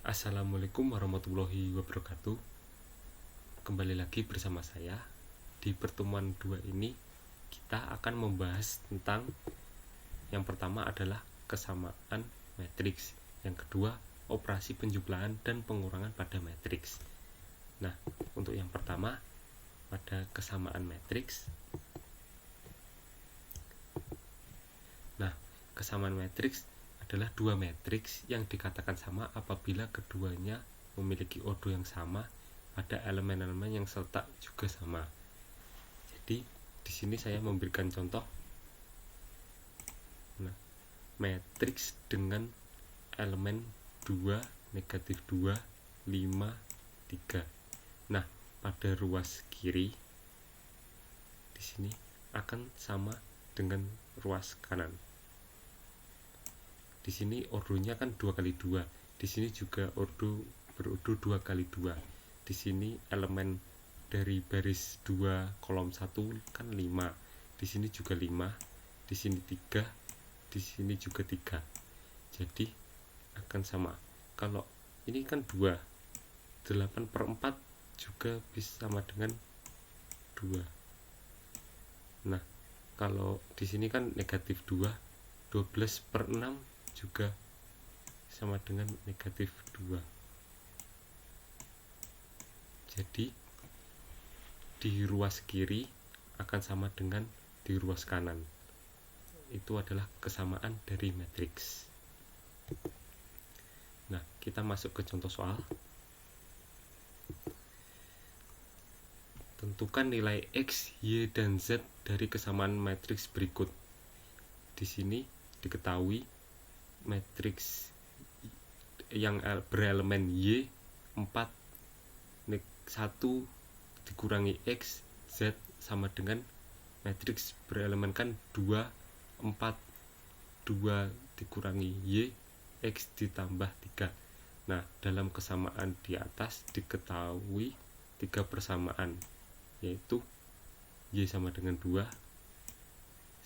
Assalamualaikum warahmatullahi wabarakatuh. Kembali lagi bersama saya. Di pertemuan 2 ini kita akan membahas tentang yang pertama adalah kesamaan matriks, yang kedua operasi penjumlahan dan pengurangan pada matriks. Nah, untuk yang pertama pada kesamaan matriks. Nah, kesamaan matriks adalah dua matriks yang dikatakan sama apabila keduanya memiliki ordo yang sama pada elemen-elemen yang serta juga sama. Jadi di sini saya memberikan contoh. Nah, matriks dengan elemen 2, negatif 2, 5, 3. Nah, pada ruas kiri di sini akan sama dengan ruas kanan. Di sini ordonya kan 2 kali 2. Di sini juga berordo 2 kali 2. Di sini elemen dari baris 2 kolom 1 kan 5. Di sini juga 5. Di sini 3. Di sini juga 3. Jadi akan sama. Kalau ini kan 2. 8/4 juga bisa sama dengan 2. Nah, kalau di sini kan negatif 2. 12/6 juga sama dengan negatif 2. Jadi di ruas kiri akan sama dengan di ruas kanan. Itu adalah kesamaan dari matriks. Nah, kita masuk ke contoh soal. Tentukan nilai X, Y, dan Z dari kesamaan matriks berikut. Di sini diketahui matriks yang berelemen Y 4 1 dikurangi X Z sama dengan matriks berelemen kan 2 4 2 dikurangi Y X ditambah 3. Nah, dalam kesamaan di atas diketahui 3 persamaan, yaitu Y sama dengan 2,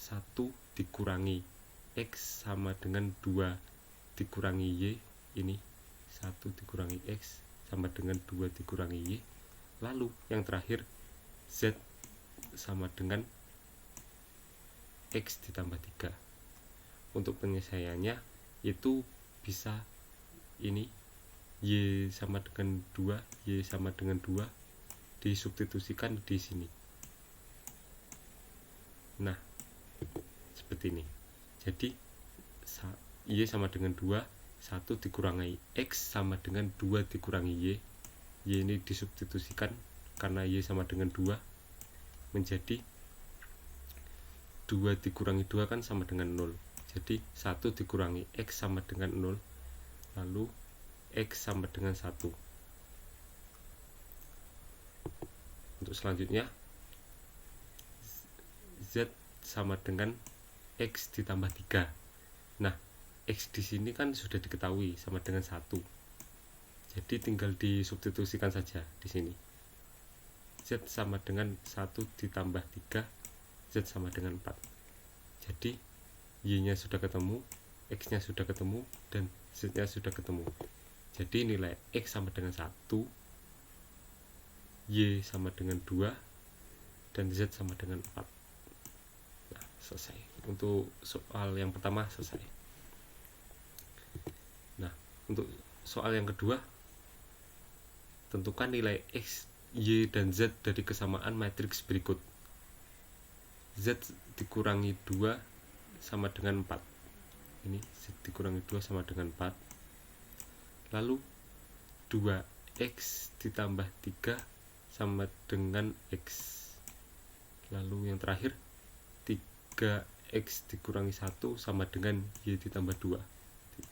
1 dikurangi X sama dengan 2 dikurangi Y, ini 1 dikurangi X sama dengan 2 dikurangi Y. Lalu yang terakhir Z sama dengan X ditambah 3. Untuk penyelesaiannya itu bisa ini Y sama dengan 2, Y sama dengan 2 disubstitusikan di sini. Nah, seperti ini. Jadi Y sama dengan 2, 1 dikurangi X sama dengan 2 dikurangi Y. Y ini disubstitusikan karena Y sama dengan 2 menjadi 2 dikurangi 2 kan sama dengan 0. Jadi 1 dikurangi X sama dengan 0. Lalu X sama dengan 1. Untuk selanjutnya Z sama dengan X ditambah 3. Nah, X di sini kan sudah diketahui sama dengan 1. Jadi tinggal disubstitusikan saja di sini. Z sama dengan 1 ditambah 3, Z sama dengan 4. Jadi Y-nya sudah ketemu, X-nya sudah ketemu, dan Z-nya sudah ketemu. Jadi nilai X sama dengan 1, Y sama dengan 2, dan Z sama dengan 4. Nah, selesai. Untuk soal yang pertama selesai. Nah, untuk soal yang kedua, tentukan nilai X, Y, dan Z dari kesamaan matriks berikut. Z dikurangi 2 sama dengan 4. Ini Z dikurangi 2 sama dengan 4. Lalu 2X ditambah 3 sama dengan X. Lalu yang terakhir 3X dikurangi 1 sama dengan Y ditambah 2.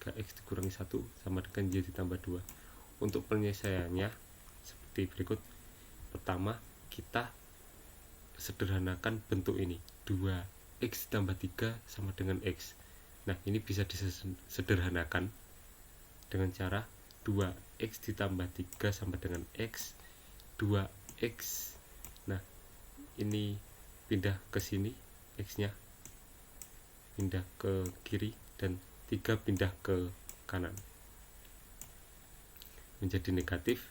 3X dikurangi 1 sama dengan Y ditambah 2. Untuk penyelesaiannya seperti berikut. Pertama, kita sederhanakan bentuk ini. 2X ditambah 3 sama dengan X. Nah, ini bisa disederhanakan dengan cara 2X ditambah 3 sama dengan X. 2X. Nah, ini pindah ke sini, X-nya pindah ke kiri, dan 3 pindah ke kanan. menjadi negatif.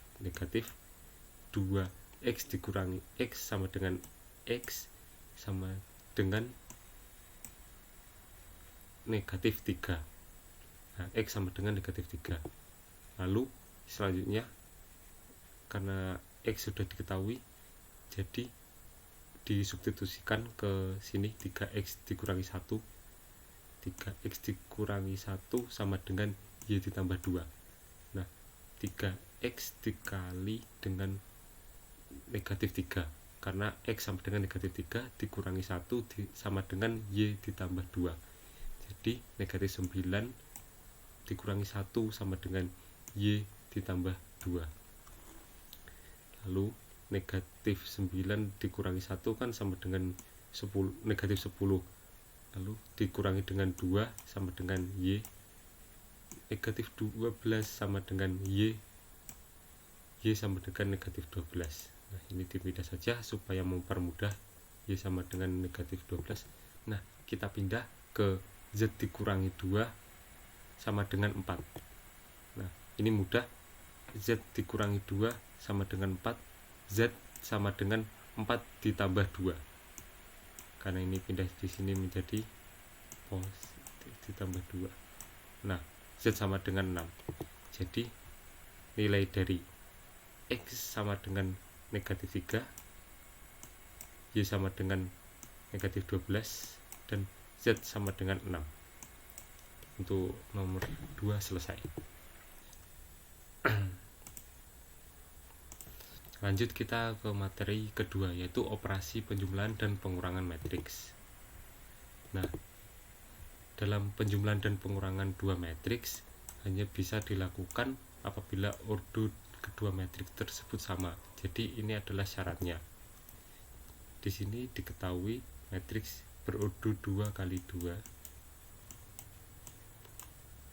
2x dikurangi x sama dengan x sama dengan negatif 3. Nah, x sama dengan negatif 3. Lalu selanjutnya karena x sudah diketahui, jadi disubstitusikan ke sini 3x dikurangi 1. 3x dikurangi 1 sama dengan y ditambah 2. Nah, 3x dikali dengan negatif 3, karena x sama dengan negatif 3 dikurangi 1 sama dengan y ditambah 2. Jadi negatif 9 dikurangi 1 sama dengan y ditambah 2. Lalu negatif 9 dikurangi 1 kan sama dengan 10, negatif 10. Lalu dikurangi dengan 2 sama dengan y. Negatif 12 sama dengan y sama dengan negatif 12. Nah, ini dipindah saja supaya mempermudah. Y sama dengan negatif 12. Nah, kita pindah ke z dikurangi 2 sama dengan 4. Nah, ini mudah. Z dikurangi 2 sama dengan 4. Z sama dengan 4 ditambah 2. Karena ini pindah di sini menjadi positif ditambah 2. Nah, Z sama dengan 6. Jadi nilai dari X sama dengan negatif 3, Y sama dengan negatif 12, dan Z sama dengan 6. Untuk nomor 2 selesai. Lanjut kita ke materi kedua, yaitu operasi penjumlahan dan pengurangan matriks. Nah, dalam penjumlahan dan pengurangan dua matriks hanya bisa dilakukan apabila ordo kedua matriks tersebut sama. Jadi ini adalah syaratnya. Di sini diketahui matriks berordo 2 kali 2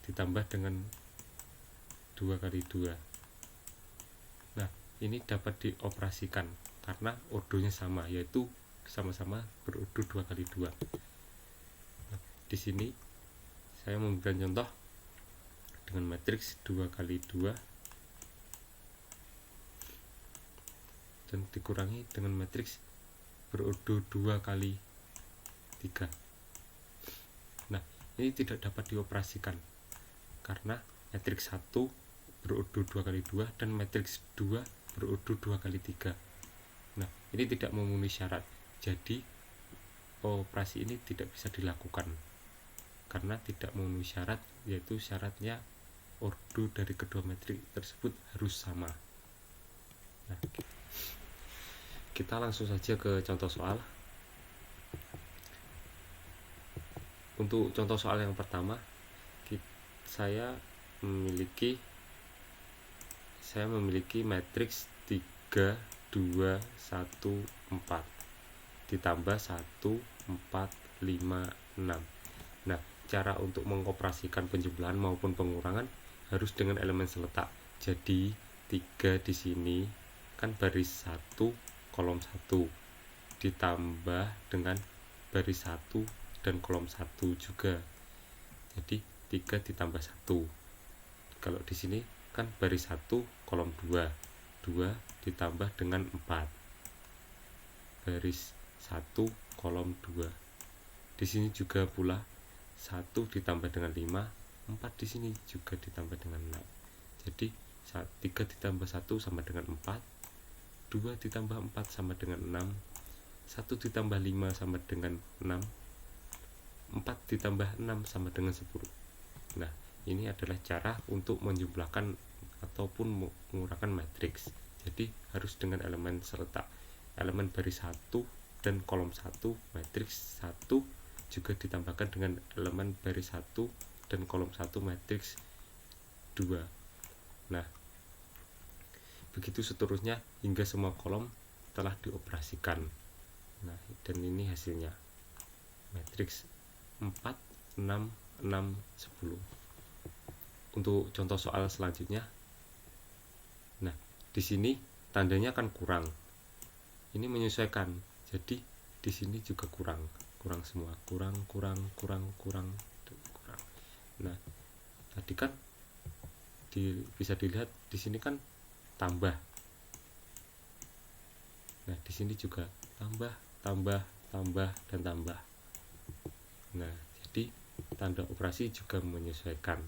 ditambah dengan 2 kali 2. Nah, ini dapat dioperasikan karena ordonya sama, yaitu sama-sama berordo 2 kali 2. Nah, di sini saya memberikan contoh dengan matriks 2 kali 2 dan dikurangi dengan matriks berordo 2 kali 3. Nah, ini tidak dapat dioperasikan karena matriks 1 berordo 2 kali 2 dan matriks 2 berordo 2 kali 3. Nah, ini tidak memenuhi syarat. Jadi operasi ini tidak bisa dilakukan karena tidak memenuhi syarat, yaitu syaratnya ordo dari kedua matriks tersebut harus sama. Nah, kita langsung saja ke contoh soal. Untuk contoh soal yang pertama, saya memiliki matriks 3, 2, 1, 4 ditambah 1, 4, 5, 6. Nah, cara untuk mengoperasikan penjumlahan maupun pengurangan harus dengan elemen seletak. Jadi 3 di sini kan baris 1 kolom 1 ditambah dengan baris 1 dan kolom 1 juga. Jadi 3 ditambah 1. Kalau di sini kan baris 1 kolom 2 ditambah dengan 4 baris 1 kolom 2. Di sini juga pula 1 ditambah dengan 5, 4 di sini juga ditambah dengan 6. Jadi 3 ditambah 1 sama dengan 4, 2 ditambah 4 sama dengan 6, 1 ditambah 5 sama dengan 6, 4 ditambah 6 sama dengan 10. Nah, ini adalah cara untuk menjumlahkan ataupun mengurangkan matriks. Jadi harus dengan elemen seletak. Elemen baris 1 dan kolom 1 matriks 1 juga ditambahkan dengan elemen baris 1 dan kolom 1 matriks 2. Nah, begitu seterusnya hingga semua kolom telah dioperasikan. Nah, dan ini hasilnya. Matriks 4, 6, 6, 10. Untuk contoh soal selanjutnya. Nah, di sini tandanya kan kurang. Ini menyesuaikan. Jadi di sini juga kurang semua. Kurang. Nah, tadi kan bisa dilihat di sini kan tambah. Nah, di sini juga tambah, tambah, tambah, dan tambah. Nah, jadi tanda operasi juga menyesuaikan.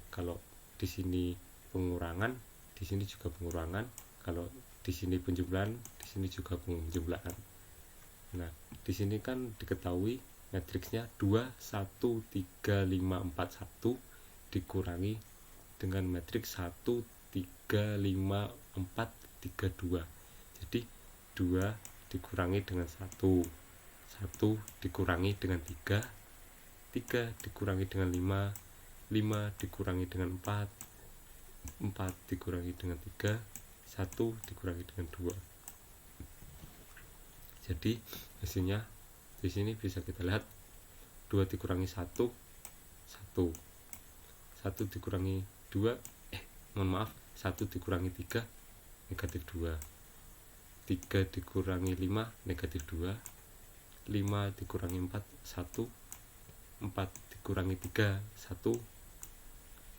Kalau di sini pengurangan, di sini juga pengurangan. Kalau di sini penjumlahan, di sini juga penjumlahan. Nah, di sini kan diketahui matriksnya 2 1 3 5 4 1 dikurangi dengan matriks 1 3 5 4 3 2. Jadi 2 dikurangi dengan 1 dikurangi dengan 3 dikurangi dengan 5 dikurangi dengan 4 dikurangi dengan 3, 1 dikurangi dengan 2. Jadi hasilnya di sini bisa kita lihat 2 dikurangi 1 1 dikurangi 2 1 dikurangi 3 negatif 2, 3 dikurangi 5 negatif 2, 5 dikurangi 4 1, 4 dikurangi 3 1,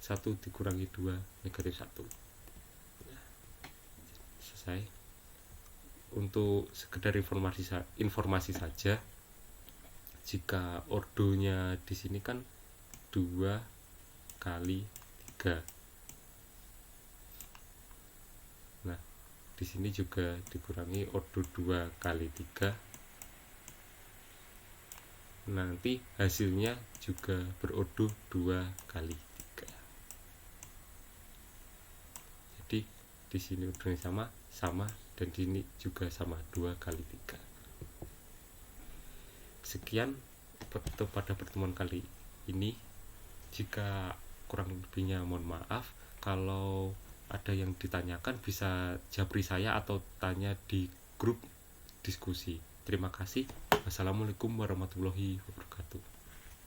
1 dikurangi 2 negatif 1. Selesai. Untuk sekedar informasi saja, jika ordonya di sini kan 2 kali 3. Nah, di sini juga dikurangi ordo 2 kali 3. Nanti hasilnya juga berordo 2 kali 3. Jadi di sini ordonya sama dan di sini juga sama 2 kali 3. Sekian pada pertemuan kali ini. Jika kurang lebihnya mohon maaf. Kalau ada yang ditanyakan bisa japri saya atau tanya di grup diskusi. Terima kasih. Wassalamualaikum warahmatullahi wabarakatuh.